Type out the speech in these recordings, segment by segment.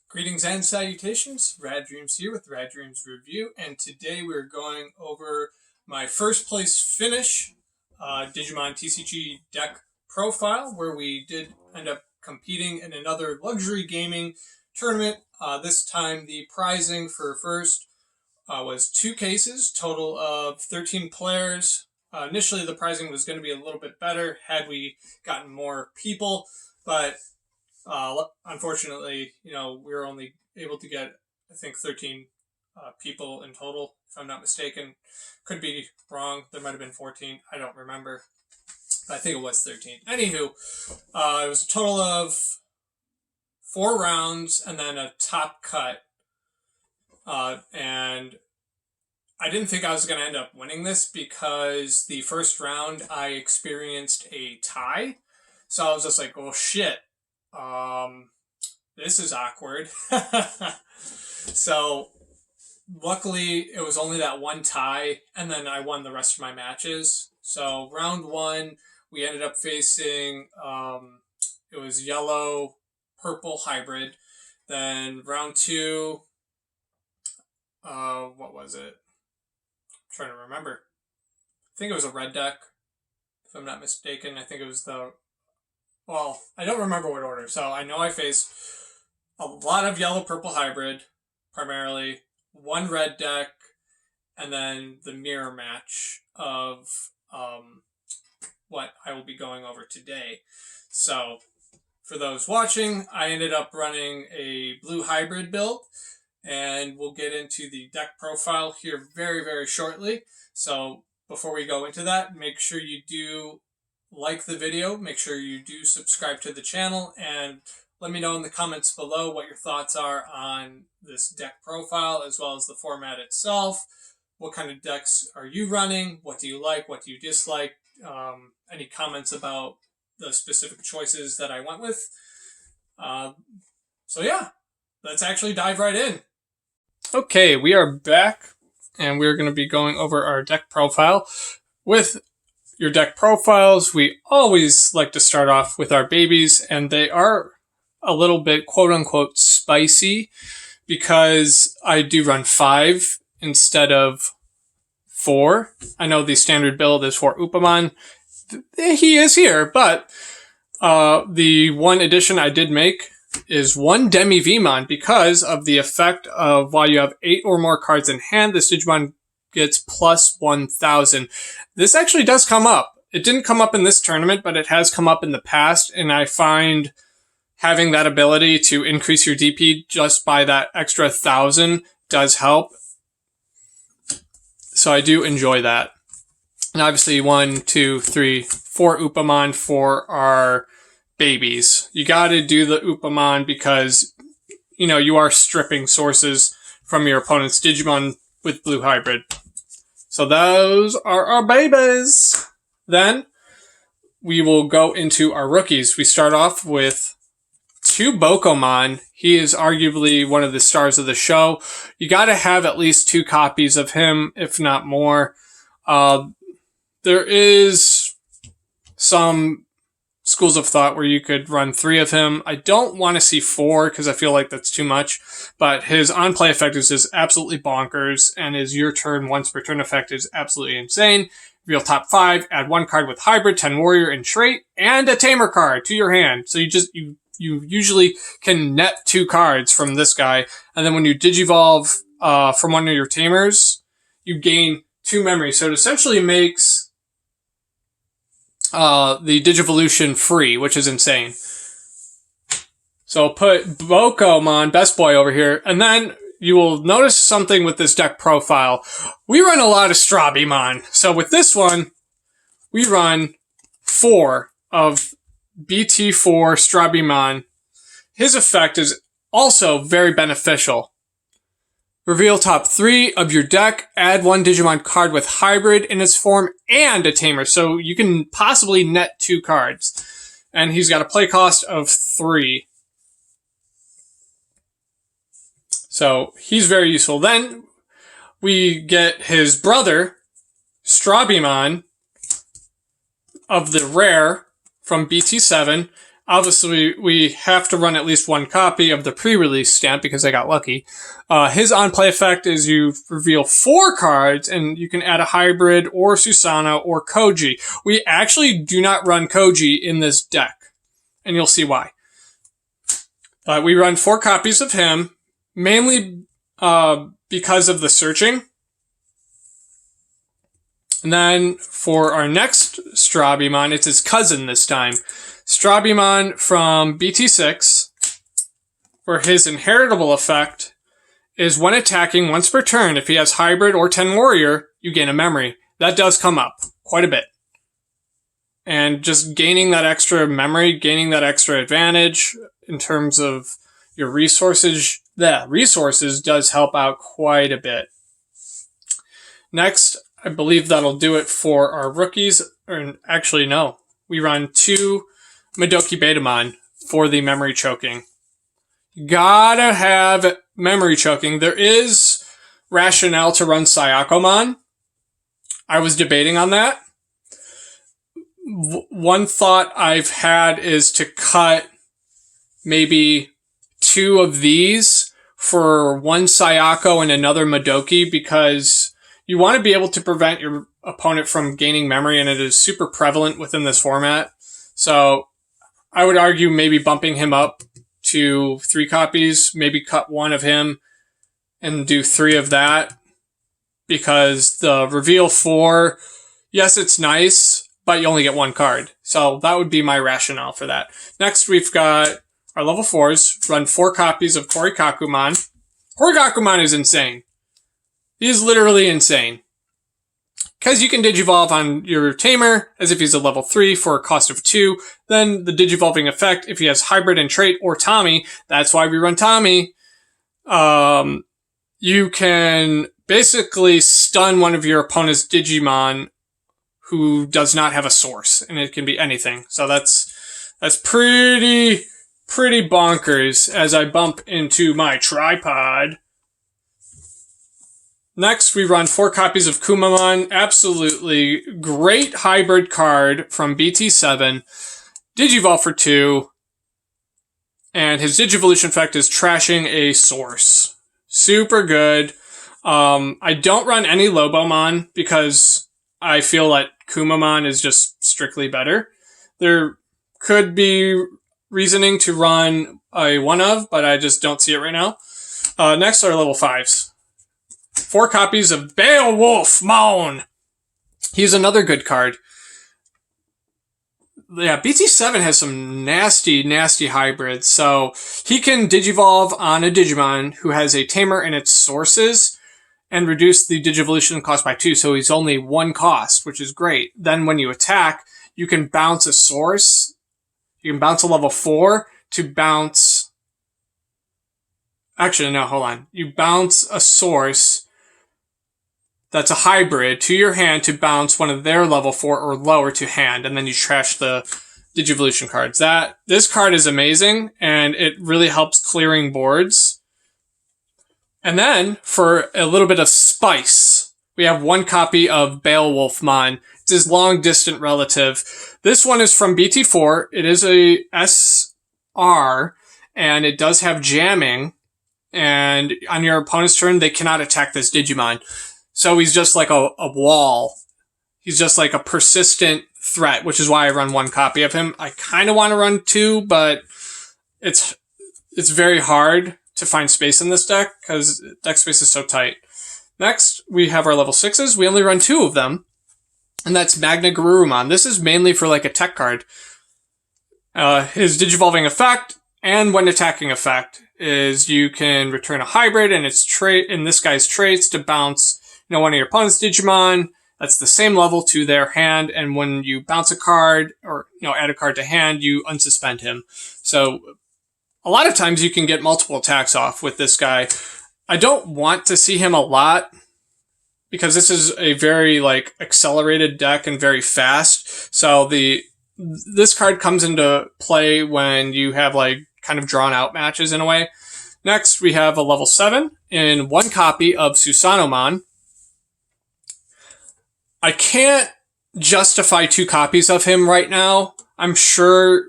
Greetings and salutations, Rad Dreams here with Rad Dreams Review, and today we're going over my first place finish, Digimon TCG deck profile, where we did end up competing in another luxury gaming tournament. This time the prizing for first was 2 cases, total of 13 players. Initially the prizing was going to be a little bit better had we gotten more people, but unfortunately, we were only able to get, I think, 13 people in total, if I'm not mistaken. Could be wrong. There might have been 14. I don't remember. But I think it was 13. Anywho, it was a total of 4 rounds and then a top cut. And I didn't think I was going to end up winning this because the first round I experienced a tie. So I was just like, oh shit. This is awkward. So luckily it was only that one tie, and then I won the rest of my matches. So round 1 we ended up facing it was yellow purple hybrid. Then round 2, what was it? I'm trying to remember. I think it was a red deck, if I'm not mistaken. I think it was I don't remember what order. So I know I faced a lot of yellow-purple hybrid, primarily, 1 red deck, and then the mirror match of what I will be going over today. So for those watching, I ended up running a blue hybrid build, and we'll get into the deck profile here very, very shortly. So before we go into that, make sure you do like the video, make sure you do subscribe to the channel, and let me know in the comments below what your thoughts are on this deck profile as well as the format itself. What kind of decks are you running? What do you like? What do you dislike? Any comments about the specific choices that I went with? So yeah, let's actually dive right in. Okay, we are back, and we're going to be going over our deck profile. With your deck profiles, we always like to start off with our babies, and they are a little bit quote-unquote spicy because I do run 5 instead of 4. I know the standard build is for Upamon. He is here, but the one addition I did make is 1 Demi Vmon because of the effect of while you have 8 or more cards in hand, this Digimon gets plus 1,000. This actually does come up. It didn't come up in this tournament, but it has come up in the past, and I find having that ability to increase your DP just by that extra 1,000 does help. So I do enjoy that. And obviously 1, 2, 3, 4 Upamon for our babies. You got to do the Upamon because, you are stripping sources from your opponent's Digimon with blue hybrid. So those are our babies. Then we will go into our rookies. We start off with 2 Bokomon. He is arguably one of the stars of the show. You got to have at least 2 copies of him, if not more. There is some schools of thought where you could run 3 of him. I don't want to see 4 because I feel like that's too much, but his on-play effect is just absolutely bonkers, and his your turn once per turn effect is absolutely insane. Reveal top 5, add 1 card with hybrid, 10 warrior, and trait, and a tamer card to your hand. So you usually can net 2 cards from this guy, and then when you digivolve from one of your tamers, you gain 2 memories. So it essentially makes the Digivolution free, which is insane. So I'll put Bokomon, best boy, over here, and then you will notice something with this deck profile. We run a lot of Strabimon. So with this one, we run 4 of BT4 Strabimon. His effect is also very beneficial. Reveal top 3 of your deck, add 1 Digimon card with hybrid in its form and a tamer. So you can possibly net 2 cards. And he's got a play cost of 3. So he's very useful. Then we get his brother, Strabimon, of the rare from BT7. obviously we have to run at least one copy of the pre-release stamp because I got lucky. His on-play effect is you reveal 4 cards, and you can add a hybrid or Susanoo or Koji. We actually do not run Koji in this deck, and you'll see why. We run 4 copies of him, mainly because of the searching. And then for our next Strabimon, it's his cousin this time. Strabimon from BT6, where his inheritable effect is when attacking once per turn, if he has hybrid or 10 warrior, you gain a memory. That does come up quite a bit. And just gaining that extra memory, gaining that extra advantage in terms of your resources, does help out quite a bit. Next, I believe that'll do it for our rookies. Or actually, no. We run 2 Madoki Betamon for the memory choking. Gotta have memory choking. There is rationale to run Sayakomon. I was debating on that. One thought I've had is to cut maybe 2 of these for one Sayako and another Madoki, because you want to be able to prevent your opponent from gaining memory, and it is super prevalent within this format. So I would argue maybe bumping him up to 3 copies, maybe cut 1 of him and do 3 of that, because the reveal 4, yes, it's nice, but you only get 1 card. So that would be my rationale for that. Next, we've got our level 4s, run 4 copies of Korikakumon. Korikakumon is insane. He is literally insane. Because you can Digivolve on your Tamer as if he's a level 3 for a cost of 2. Then the Digivolving effect, if he has Hybrid and Trait or Tommy, that's why we run Tommy. You can basically stun one of your opponent's Digimon who does not have a source, and it can be anything. So that's pretty bonkers as I bump into my tripod. Next, we run 4 copies of Kumamon. Absolutely great hybrid card from BT7. Digivolve for 2. And his Digivolution effect is trashing a source. Super good. I don't run any Lobomon because I feel that Kumamon is just strictly better. There could be reasoning to run a one of, but I just don't see it right now. Next are level 5s. 4 copies of Beowulf Mon. He's another good card. Yeah, BT7 has some nasty hybrids. So he can Digivolve on a Digimon who has a Tamer and its sources and reduce the Digivolution cost by 2. So he's only 1 cost, which is great. Then when you attack, you can bounce a source. You can bounce a level 4 to bounce... Actually, no, hold on. You bounce a source that's a hybrid to your hand to bounce one of their level 4 or lower to hand, and then you trash the Digivolution cards. This card is amazing, and it really helps clearing boards. And then, for a little bit of spice, we have 1 copy of Beowulfmon. It's his long-distant relative. This one is from BT4. It is a SR, and it does have jamming, and on your opponent's turn, they cannot attack this Digimon. So he's just like a wall. He's just like a persistent threat, which is why I run 1 copy of him. I kind of want to run 2, but it's very hard to find space in this deck because deck space is so tight. Next, we have our level 6s. We only run 2 of them, and that's Magna Garurumon. This is mainly for like a tech card. His Digivolving effect and when attacking effect is you can return a hybrid and its trait in this guy's traits to bounce one of your opponent's Digimon that's the same level to their hand, and when you bounce a card or add a card to hand, you unsuspend him. So a lot of times you can get multiple attacks off with this guy. I don't want to see him a lot because this is a very accelerated deck and very fast. So this card comes into play when you have kind of drawn out matches in a way. Next, we have a level 7 in 1 copy of Susanomon. I can't justify 2 copies of him right now. I'm sure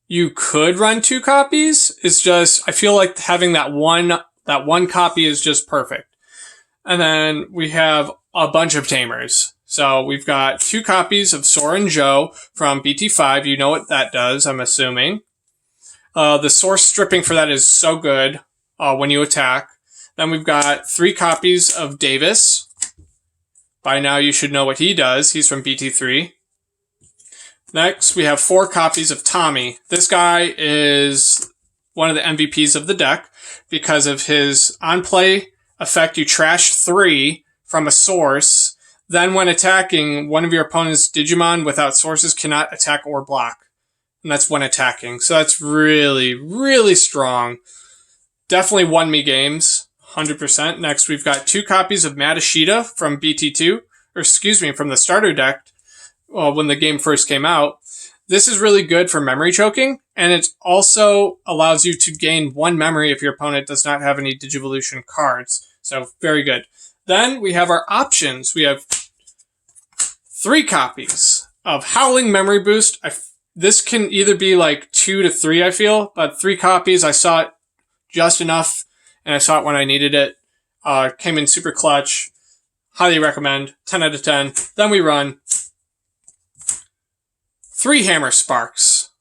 you could run 2 copies. It's just, I feel like having that one copy is just perfect. And then we have a bunch of tamers. So we've got 2 copies of Sora and Joe from BT5. You know what that does, I'm assuming. The source stripping for that is so good when you attack. Then we've got 3 copies of Davis. By now you should know what he does. He's from BT3. Next, we have 4 copies of Tommy. This guy is one of the MVPs of the deck because of his on-play effect. You trash 3 from a source. Then when attacking, one of your opponent's Digimon without sources cannot attack or block. And that's when attacking. So that's really, really strong. Definitely won me games. 100%. Next, we've got 2 copies of Matashita from BT2. Or excuse me, from the starter deck. When the game first came out. This is really good for memory choking, and it also allows you to gain 1 memory if your opponent does not have any Digivolution cards. So, very good. Then we have our options. We have 3 copies of Howling Memory Boost. This can either be like 2 to 3, I feel, but 3 copies. I saw it just enough, and I saw it when I needed it. Came in super clutch. Highly recommend. 10 out of 10. Then we run 3 Hammer Sparks.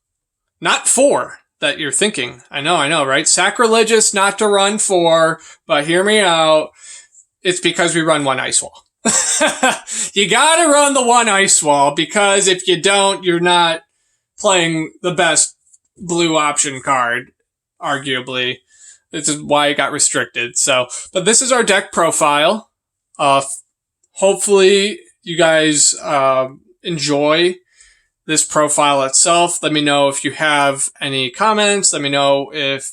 Not 4 that you're thinking. I know, right? Sacrilegious not to run 4, but hear me out. It's because we run 1 Ice Wall. You gotta run the 1 Ice Wall, because if you don't, you're not playing the best blue option card, arguably. This is why it got restricted. So, but this is our deck profile. Hopefully you guys enjoy this profile itself. Let me know if you have any comments. Let me know if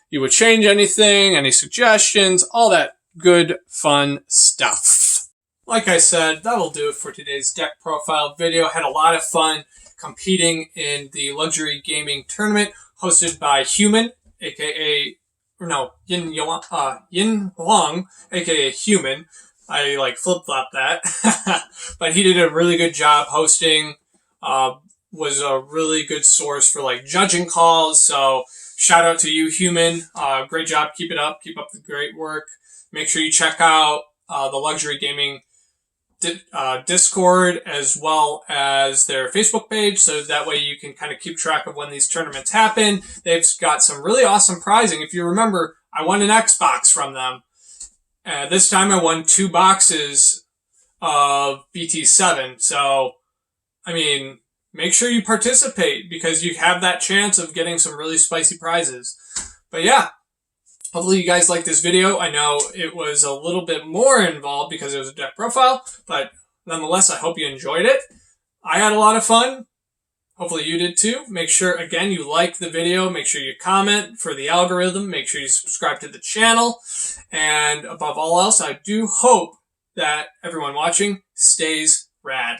you would change anything, any suggestions, all that good, fun stuff. Like I said, that'll do it for today's deck profile video. Had a lot of fun competing in the luxury gaming tournament hosted by Human, aka Yin Huang, aka Human. I flip-flopped that. But he did a really good job hosting. Was a really good source for judging calls. So shout out to you, Human. Great job. Keep it up. Keep up the great work. Make sure you check out the Luxury Gaming Discord as well as their Facebook page, so that way you can kind of keep track of when these tournaments happen. They've got some really awesome prizing. If you remember, I won an Xbox from them. This time I won 2 boxes of BT7. So, I mean, make sure you participate because you have that chance of getting some really spicy prizes. But yeah, hopefully you guys like this video. I know it was a little bit more involved because it was a deck profile, but nonetheless, I hope you enjoyed it. I had a lot of fun. Hopefully you did too. Make sure, again, you like the video. Make sure you comment for the algorithm. Make sure you subscribe to the channel. And above all else, I do hope that everyone watching stays rad.